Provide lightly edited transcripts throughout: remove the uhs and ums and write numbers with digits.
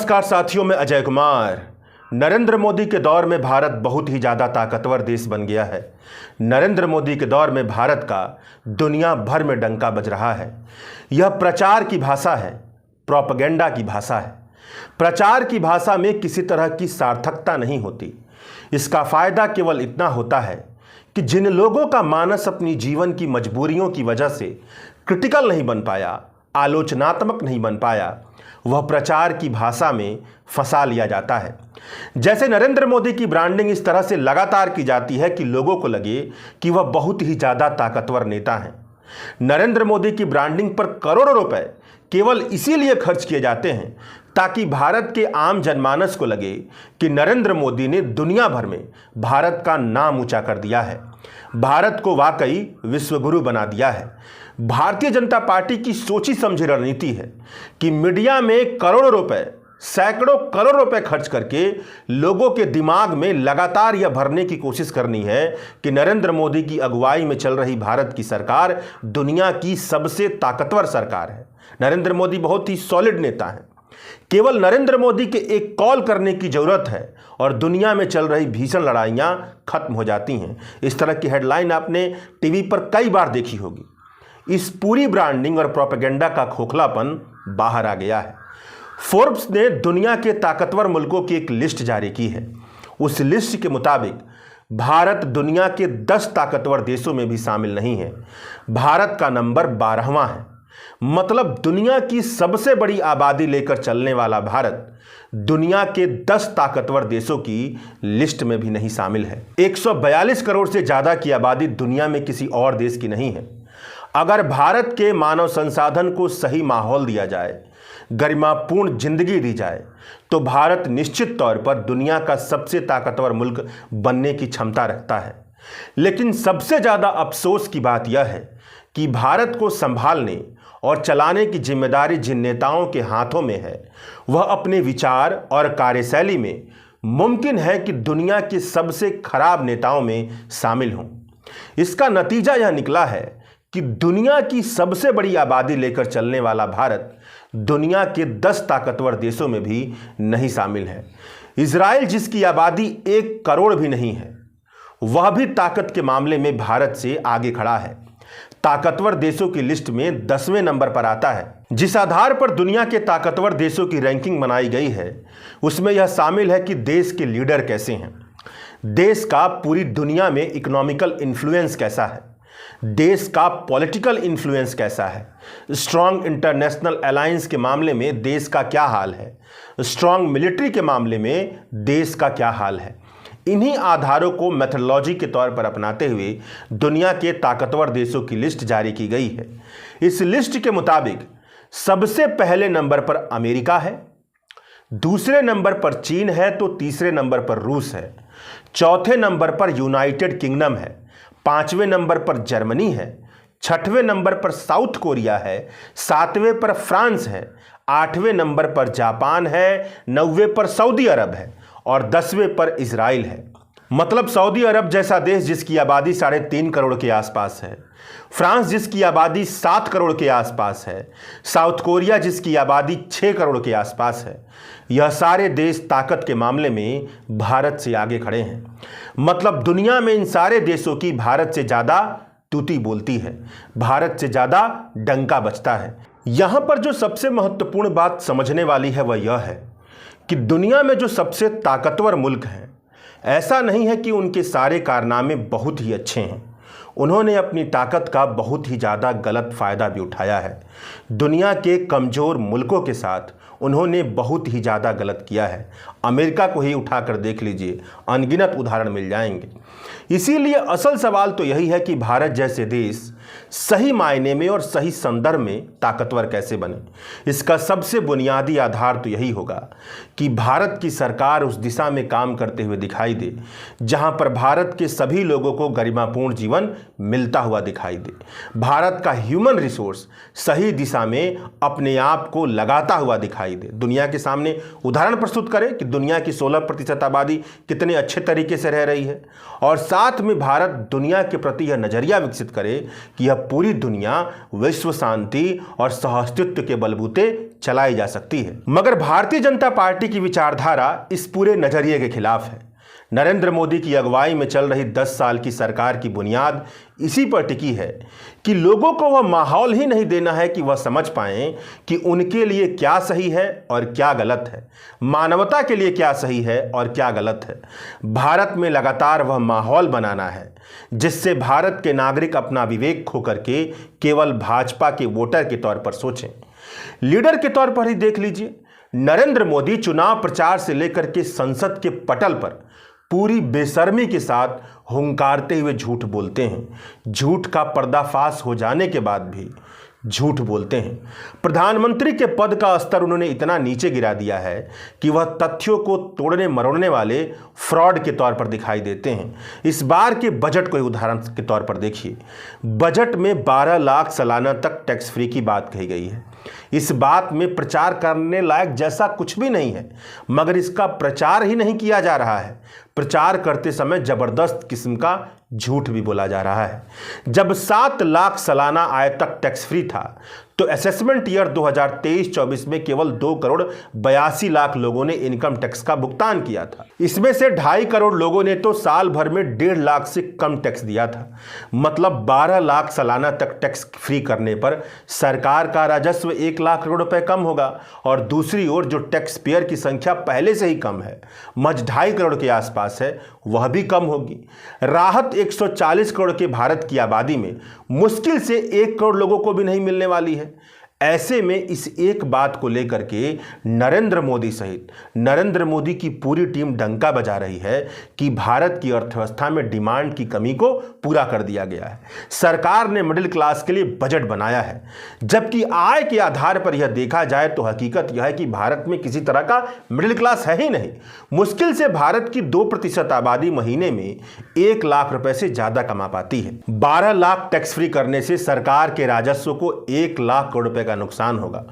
नमस्कार साथियों, मैं अजय कुमार। नरेंद्र मोदी के दौर में भारत बहुत ही ज़्यादा ताकतवर देश बन गया है। नरेंद्र मोदी के दौर में भारत का दुनिया भर में डंका बज रहा है। यह प्रचार की भाषा है, प्रोपेगेंडा की भाषा है। प्रचार की भाषा में किसी तरह की सार्थकता नहीं होती। इसका फ़ायदा केवल इतना होता है कि जिन लोगों का मानस अपनी जीवन की मजबूरियों की वजह से क्रिटिकल नहीं बन पाया, आलोचनात्मक नहीं बन पाया, वह प्रचार की भाषा में फंसा लिया जाता है। जैसे नरेंद्र मोदी की ब्रांडिंग इस तरह से लगातार की जाती है कि लोगों को लगे कि वह बहुत ही ज़्यादा ताकतवर नेता हैं। नरेंद्र मोदी की ब्रांडिंग पर करोड़ों रुपए केवल इसीलिए खर्च किए जाते हैं ताकि भारत के आम जनमानस को लगे कि नरेंद्र मोदी ने दुनिया भर में भारत का नाम ऊंचा कर दिया है, भारत को वाकई विश्वगुरु बना दिया है। भारतीय जनता पार्टी की सोची समझी रणनीति है कि मीडिया में करोड़ों रुपए, सैकड़ों करोड़ रुपए खर्च करके लोगों के दिमाग में लगातार यह भरने की कोशिश करनी है कि नरेंद्र मोदी की अगुवाई में चल रही भारत की सरकार दुनिया की सबसे ताकतवर सरकार है। नरेंद्र मोदी बहुत ही सॉलिड नेता हैं। केवल नरेंद्र मोदी के एक कॉल करने की जरूरत है और दुनिया में चल रही भीषण लड़ाइयां खत्म हो जाती हैं। इस तरह की हेडलाइन आपने टीवी पर कई बार देखी होगी। इस पूरी ब्रांडिंग और प्रोपेगेंडा का खोखलापन बाहर आ गया है। फोर्ब्स ने दुनिया के ताकतवर मुल्कों की एक लिस्ट जारी की है। उस लिस्ट के मुताबिक भारत दुनिया के 10 ताकतवर देशों में भी शामिल नहीं है। भारत का नंबर 12वां है। मतलब दुनिया की सबसे बड़ी आबादी लेकर चलने वाला भारत दुनिया के 10 ताकतवर देशों की लिस्ट में भी नहीं शामिल है। 142 करोड़ से ज्यादा की आबादी दुनिया में किसी और देश की नहीं है। अगर भारत के मानव संसाधन को सही माहौल दिया जाए, गरिमापूर्ण जिंदगी दी जाए, तो भारत निश्चित तौर पर दुनिया का सबसे ताकतवर मुल्क बनने की क्षमता रखता है। लेकिन सबसे ज़्यादा अफसोस की बात यह है कि भारत को संभालने और चलाने की जिम्मेदारी जिन नेताओं के हाथों में है, वह अपने विचार और कार्यशैली में मुमकिन है कि दुनिया के सबसे खराब नेताओं में शामिल हों। इसका नतीजा यह निकला है कि दुनिया की सबसे बड़ी आबादी लेकर चलने वाला भारत दुनिया के 10 ताकतवर देशों में भी नहीं शामिल है। इजराइल, जिसकी आबादी 1 करोड़ भी नहीं है, वह भी ताकत के मामले में भारत से आगे खड़ा है। ताकतवर देशों की लिस्ट में 10वें नंबर पर आता है। जिस आधार पर दुनिया के ताकतवर देशों की रैंकिंग बनाई गई है, उसमें यह शामिल है कि देश के लीडर कैसे हैं, देश का पूरी दुनिया में इकोनॉमिकल इन्फ्लुएंस कैसा है, देश का पॉलिटिकल इन्फ्लुएंस कैसा है, स्ट्रांग इंटरनेशनल अलायंस के मामले में देश का क्या हाल है, स्ट्रांग मिलिट्री के मामले में देश का क्या हाल है। इन्हीं आधारों को मेथोडोलॉजी के तौर पर अपनाते हुए दुनिया के ताकतवर देशों की लिस्ट जारी की गई है। इस लिस्ट के मुताबिक सबसे पहले नंबर पर अमेरिका है, दूसरे नंबर पर चीन है, तो तीसरे नंबर पर रूस है, चौथे नंबर पर यूनाइटेड किंगडम है, 5वें नंबर पर जर्मनी है, 6वें नंबर पर साउथ कोरिया है, 7वें पर फ्रांस है, 8वें नंबर पर जापान है, 9वें पर सऊदी अरब है और 10वें पर इजराइल है। मतलब सऊदी अरब जैसा देश जिसकी आबादी 3.5 करोड़ के आसपास है, फ्रांस जिसकी आबादी 7 करोड़ के आसपास है, साउथ कोरिया जिसकी आबादी 6 करोड़ के आसपास है, यह सारे देश ताकत के मामले में भारत से आगे खड़े हैं। मतलब दुनिया में इन सारे देशों की भारत से ज़्यादा तूती बोलती है, भारत से ज़्यादा डंका बजता है। यहाँ पर जो सबसे महत्वपूर्ण बात समझने वाली है वह यह है कि दुनिया में जो सबसे ताकतवर मुल्क हैं, ऐसा नहीं है कि उनके सारे कारनामे बहुत ही अच्छे हैं। उन्होंने अपनी ताकत का बहुत ही ज़्यादा गलत फ़ायदा भी उठाया है। दुनिया के कमज़ोर मुल्कों के साथ उन्होंने बहुत ही ज़्यादा गलत किया है। अमेरिका को ही उठाकर देख लीजिए, अनगिनत उदाहरण मिल जाएंगे। इसीलिए असल सवाल तो यही है कि भारत जैसे देश सही मायने में और सही संदर्भ में ताकतवर कैसे बने। इसका सबसे बुनियादी आधार तो यही होगा कि भारत की सरकार उस दिशा में काम करते हुए दिखाई दे जहां पर भारत के सभी लोगों को गरिमापूर्ण जीवन मिलता हुआ दिखाई दे। भारत का ह्यूमन रिसोर्स सही दिशा में अपने आप को लगाता हुआ दिखाई दे। दुनिया के सामने उदाहरण प्रस्तुत करे कि दुनिया की 16% आबादी कितने अच्छे तरीके से रह रही है, और साथ में भारत दुनिया के प्रति यह नज़रिया विकसित करे कि यह पूरी दुनिया विश्व शांति और सहअस्तित्व के बलबूते चलाई जा सकती है। मगर भारतीय जनता पार्टी की विचारधारा इस पूरे नजरिए के खिलाफ है। नरेंद्र मोदी की अगुवाई में चल रही 10 साल की सरकार की बुनियाद इसी पर टिकी है कि लोगों को वह माहौल ही नहीं देना है कि वह समझ पाएं कि उनके लिए क्या सही है और क्या गलत है, मानवता के लिए क्या सही है और क्या गलत है। भारत में लगातार वह माहौल बनाना है जिससे भारत के नागरिक अपना विवेक खो करके केवल भाजपा के वोटर के तौर पर सोचें। लीडर के तौर पर ही देख लीजिए, नरेंद्र मोदी चुनाव प्रचार से लेकर के संसद के पटल पर पूरी बेशर्मी के साथ हुंकारते हुए झूठ बोलते हैं। झूठ का पर्दाफाश हो जाने के बाद भी झूठ बोलते हैं। प्रधानमंत्री के पद का स्तर उन्होंने इतना नीचे गिरा दिया है कि वह तथ्यों को तोड़ने मरोड़ने वाले फ्रॉड के तौर पर दिखाई देते हैं। इस बार के बजट को उदाहरण के तौर पर देखिए। बजट में 12 लाख सालाना तक टैक्स फ्री की बात कही गई है। इस बात में प्रचार करने लायक जैसा कुछ भी नहीं है, मगर इसका प्रचार ही नहीं किया जा रहा है। प्रचार करते समय जबरदस्त किस्म का झूठ भी बोला जा रहा है। जब 7 लाख सालाना आय तक टैक्स फ्री था तो असेसमेंट ईयर 2023-24 में केवल 2 करोड़ 82 लाख लोगों ने इनकम टैक्स का भुगतान किया था। इसमें से 2.5 करोड़ लोगों ने तो साल भर में 1.5 लाख से कम टैक्स दिया था। मतलब 12 लाख सालाना तक टैक्स फ्री करने पर सरकार का राजस्व 1 लाख करोड़ रुपए कम होगा और दूसरी ओर जो टैक्स पेयर की संख्या पहले से ही कम है, महज 2.5 करोड़ के आसपास है, वह भी कम होगी। राहत 140 करोड़ के भारत की आबादी में मुश्किल से 1 करोड़ लोगों को भी नहीं मिलने वाली है। ऐसे में इस एक बात को लेकर के नरेंद्र मोदी सहित नरेंद्र मोदी की पूरी टीम डंका बजा रही है कि भारत की अर्थव्यवस्था में डिमांड की कमी को पूरा कर दिया गया है। सरकार ने मिडिल क्लास के लिए बजट बनाया है, जबकि आय के आधार पर यह देखा जाए तो हकीकत यह है कि भारत में किसी तरह का मिडिल क्लास है ही नहीं। मुश्किल से भारत की 2% आबादी महीने में 1 लाख रुपए से ज्यादा कमा पाती है। 12 लाख टैक्स फ्री करने से सरकार के राजस्व को 1 लाख करोड़ रुपए का नुकसान होगा।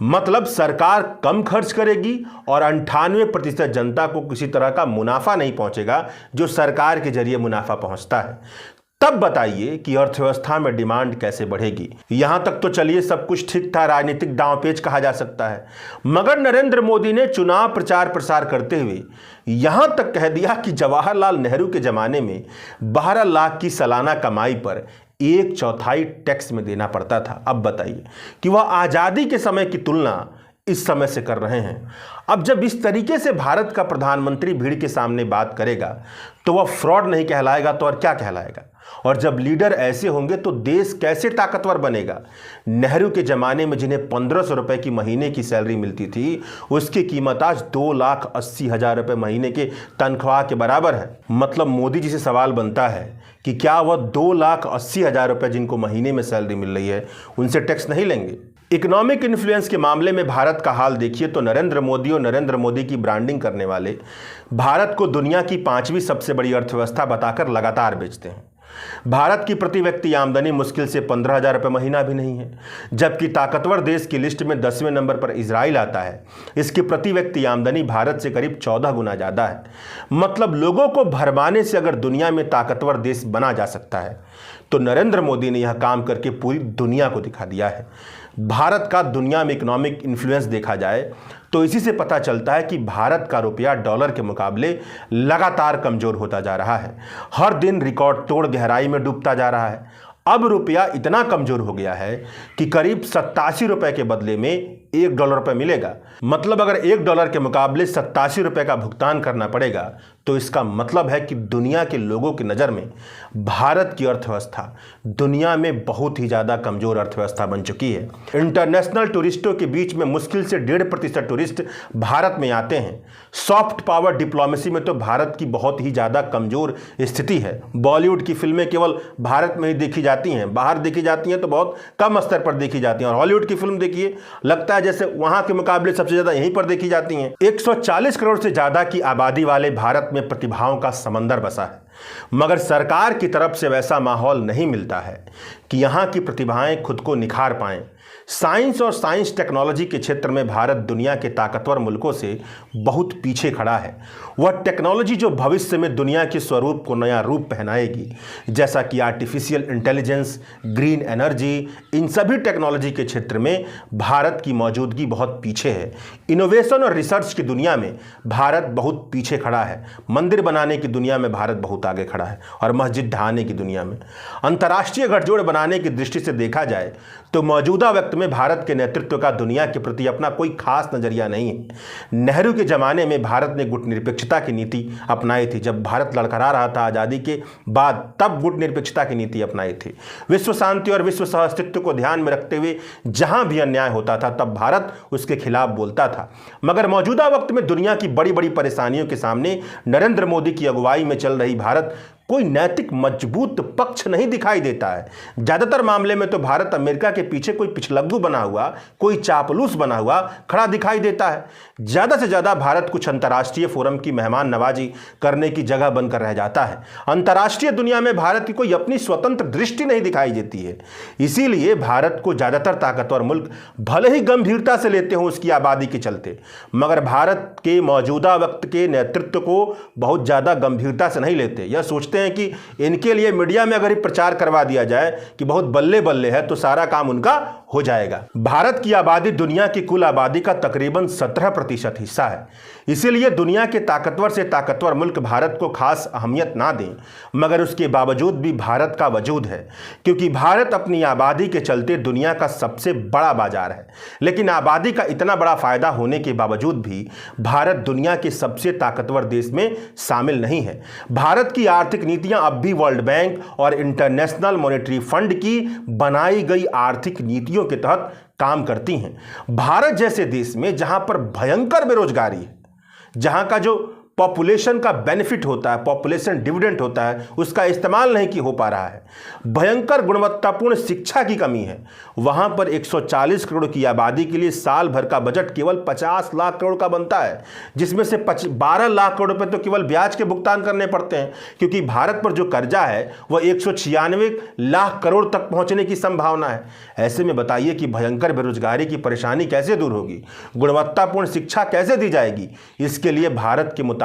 मतलब सरकार कम खर्च करेगी और 98% जनता को किसी तरह का मुनाफा नहीं पहुंचेगा जो सरकार के जरिए मुनाफा पहुंचता है। तब बताइए कि अर्थव्यवस्था में डिमांड कैसे बढ़ेगी। यहां तक तो चलिए सब कुछ ठीक था, राजनीतिक दांवपेच कहा जा सकता है, मगर नरेंद्र मोदी ने चुनाव प्रचार प्रसार करते हुए यहां तक कह दिया कि जवाहरलाल नेहरू के जमाने में 12 लाख की सालाना कमाई पर 1/4 टैक्स में देना पड़ता था। अब बताइए कि वह आजादी के समय की तुलना इस समय से कर रहे हैं। अब जब इस तरीके से भारत का प्रधानमंत्री भीड़ के सामने बात करेगा तो वह फ्रॉड नहीं कहलाएगा तो और क्या कहलाएगा। और जब लीडर ऐसे होंगे तो देश कैसे ताकतवर बनेगा। नेहरू के ज़माने में जिन्हें 1500 रुपये की महीने की सैलरी मिलती थी, उसकी कीमत आज 2,80,000 रुपये महीने के तनख्वाह के बराबर है। मतलब मोदी जी से सवाल बनता है कि क्या वह 2,80,000 रुपये जिनको महीने में सैलरी मिल रही है उनसे टैक्स नहीं लेंगे। इकोनॉमिक इन्फ्लुएंस के मामले में भारत का हाल देखिए तो नरेंद्र मोदी और नरेंद्र मोदी की ब्रांडिंग करने वाले भारत को दुनिया की 5वीं सबसे बड़ी अर्थव्यवस्था बताकर लगातार बेचते हैं। भारत की प्रति व्यक्ति आमदनी मुश्किल से 15,000 रुपये महीना भी नहीं है, जबकि ताकतवर देश की लिस्ट में 10वें नंबर पर इजराइल आता है। इसकी प्रति व्यक्ति आमदनी भारत से करीब 14 गुना ज़्यादा है। मतलब लोगों को भरमाने से अगर दुनिया में ताकतवर देश बना जा सकता है तो नरेंद्र मोदी ने यह काम करके पूरी दुनिया को दिखा दिया है। भारत का दुनिया में इकोनॉमिक इन्फ्लुएंस देखा जाए तो इसी से पता चलता है कि भारत का रुपया डॉलर के मुकाबले लगातार कमज़ोर होता जा रहा है। हर दिन रिकॉर्ड तोड़ गहराई में डूबता जा रहा है। अब रुपया इतना कमज़ोर हो गया है कि करीब 87 रुपये के बदले में $1 मिलेगा। मतलब अगर $1 के मुकाबले 87 रुपये का भुगतान करना पड़ेगा तो इसका मतलब है कि दुनिया के लोगों की नज़र में भारत की अर्थव्यवस्था दुनिया में बहुत ही ज़्यादा कमज़ोर अर्थव्यवस्था बन चुकी है। इंटरनेशनल टूरिस्टों के बीच में मुश्किल से 1.5% टूरिस्ट भारत में आते हैं। सॉफ्ट पावर डिप्लोमेसी में तो भारत की बहुत ही ज़्यादा कमज़ोर स्थिति है। बॉलीवुड की फिल्में केवल भारत में ही देखी जाती हैं, बाहर देखी जाती हैं तो बहुत कम स्तर पर देखी जाती हैं। और हॉलीवुड की फिल्म देखिए, लगता है जैसे वहाँ के मुकाबले सबसे ज़्यादा यहीं पर देखी जाती हैं। 140 करोड़ से ज़्यादा की आबादी वाले भारत में प्रतिभाओं का समंदर बसा है, मगर सरकार की तरफ से वैसा माहौल नहीं मिलता है कि यहाँ की प्रतिभाएं खुद को निखार पाएं। साइंस और साइंस टेक्नोलॉजी के क्षेत्र में भारत दुनिया के ताकतवर मुल्कों से बहुत पीछे खड़ा है। वह टेक्नोलॉजी जो भविष्य में दुनिया के स्वरूप को नया रूप पहनाएगी, जैसा कि आर्टिफिशियल इंटेलिजेंस, ग्रीन एनर्जी, इन सभी टेक्नोलॉजी के क्षेत्र में भारत की मौजूदगी बहुत पीछे है। इनोवेशन और रिसर्च की दुनिया में भारत बहुत पीछे खड़ा है। मंदिर बनाने की दुनिया में भारत बहुत आगे खड़ा है और मस्जिद ढहाने की दुनिया में। अंतर्राष्ट्रीय गठजोड़ बनाने की दृष्टि से देखा जाए तो मौजूदा वक्त में भारत के नेतृत्व का दुनिया के प्रति अपना कोई खास नजरिया नहीं है। नेहरू के जमाने में भारत ने गुटनिरपेक्षता की नीति अपनाई थी। जब भारत लड़खड़ा रहा था आज़ादी के बाद, तब गुटनिरपेक्षता की नीति अपनाई थी। विश्व शांति और विश्व सहअस्तित्व को ध्यान में रखते हुए जहां भी अन्याय होता था तब भारत उसके खिलाफ बोलता था। मगर मौजूदा वक्त में दुनिया की बड़ी बड़ी परेशानियों के सामने नरेंद्र मोदी की अगुवाई में चल रही भारत कोई नैतिक मजबूत पक्ष नहीं दिखाई देता है। ज़्यादातर मामले में तो भारत अमेरिका के पीछे कोई पिछलग्गू बना हुआ, कोई चापलूस बना हुआ खड़ा दिखाई देता है। ज़्यादा से ज़्यादा भारत कुछ अंतर्राष्ट्रीय फोरम की मेहमान नवाजी करने की जगह बनकर रह जाता है। अंतर्राष्ट्रीय दुनिया में भारत की कोई अपनी स्वतंत्र दृष्टि नहीं दिखाई देती है। इसीलिए भारत को ज़्यादातर ताकतवर मुल्क भले ही गंभीरता से लेते हों उसकी आबादी के चलते, मगर भारत के मौजूदा वक्त के नेतृत्व को बहुत ज़्यादा गंभीरता से नहीं लेते। यह सोचते हैं कि इनके लिए मीडिया में अगर ही प्रचार करवा दिया जाए कि बहुत बल्ले बल्ले है तो सारा काम उनका हो जाएगा। भारत की आबादी दुनिया की कुल आबादी का तकरीबन 17% हिस्सा है। इसीलिए दुनिया के ताकतवर से ताकतवर मुल्क भारत को खास अहमियत ना दें, मगर उसके बावजूद भी भारत का वजूद है, क्योंकि भारत अपनी आबादी के चलते दुनिया का सबसे बड़ा बाजार है। लेकिन आबादी का इतना बड़ा फायदा होने के बावजूद भी भारत दुनिया के सबसे ताकतवर देश में शामिल नहीं है। भारत की आर्थिक नीतियां अब भी वर्ल्ड बैंक और इंटरनेशनल मॉनेटरी फंड की बनाई गई आर्थिक नीतियों के तहत काम करती हैं। भारत जैसे देश में जहां पर भयंकर बेरोजगारी है, जहां का जो पॉपुलेशन का बेनिफिट होता है, पॉपुलेशन डिविडेंड होता है, उसका इस्तेमाल नहीं हो पा रहा है, भयंकर गुणवत्तापूर्ण शिक्षा की कमी है, वहां पर 140 करोड़ की आबादी के लिए साल भर का बजट केवल 50 लाख करोड़ का बनता है, जिसमें से 12 लाख करोड़ रुपए तो केवल ब्याज के भुगतान करने पड़ते हैं, क्योंकि भारत पर जो कर्जा है वह 196 लाख करोड़ तक पहुंचने की संभावना है। ऐसे में बताइए कि भयंकर बेरोजगारी की परेशानी कैसे दूर होगी, गुणवत्तापूर्ण शिक्षा कैसे दी जाएगी। इसके लिए भारत के मुताबिक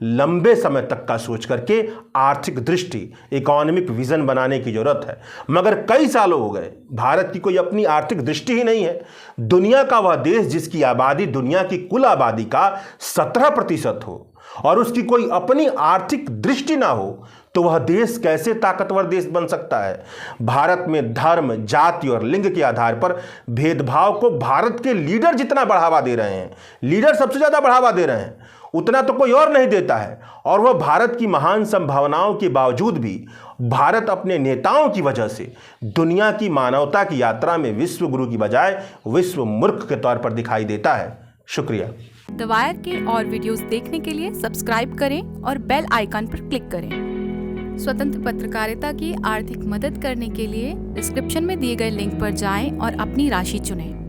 लंबे समय तक का सोच करके आर्थिक दृष्टि, इकोनॉमिक विजन बनाने की जरूरत है। मगर कई सालों हो गए भारत की कोई अपनी आर्थिक दृष्टि ही नहीं है। दुनिया का वह देश जिसकी आबादी दुनिया की कुल आबादी का 17% हो और उसकी कोई अपनी आर्थिक दृष्टि ना हो, तो वह देश कैसे ताकतवर देश बन सकता है। भारत में धर्म, जाति और लिंग के आधार पर भेदभाव को भारत के लीडर जितना बढ़ावा दे रहे हैं, लीडर सबसे ज्यादा बढ़ावा दे रहे हैं, उतना तो कोई और नहीं देता है। और वह भारत की महान संभावनाओं के बावजूद भी भारत अपने नेताओं की वजह से दुनिया की मानवता की यात्रा में विश्व गुरु की बजाय विश्व मूर्ख के तौर पर दिखाई देता है। शुक्रिया। द वायर के और वीडियोस देखने के लिए सब्सक्राइब करें और बेल आइकन पर क्लिक करें। स्वतंत्र पत्रकारिता की आर्थिक मदद करने के लिए डिस्क्रिप्शन में दिए गए लिंक पर जाएं और अपनी राशि चुनें।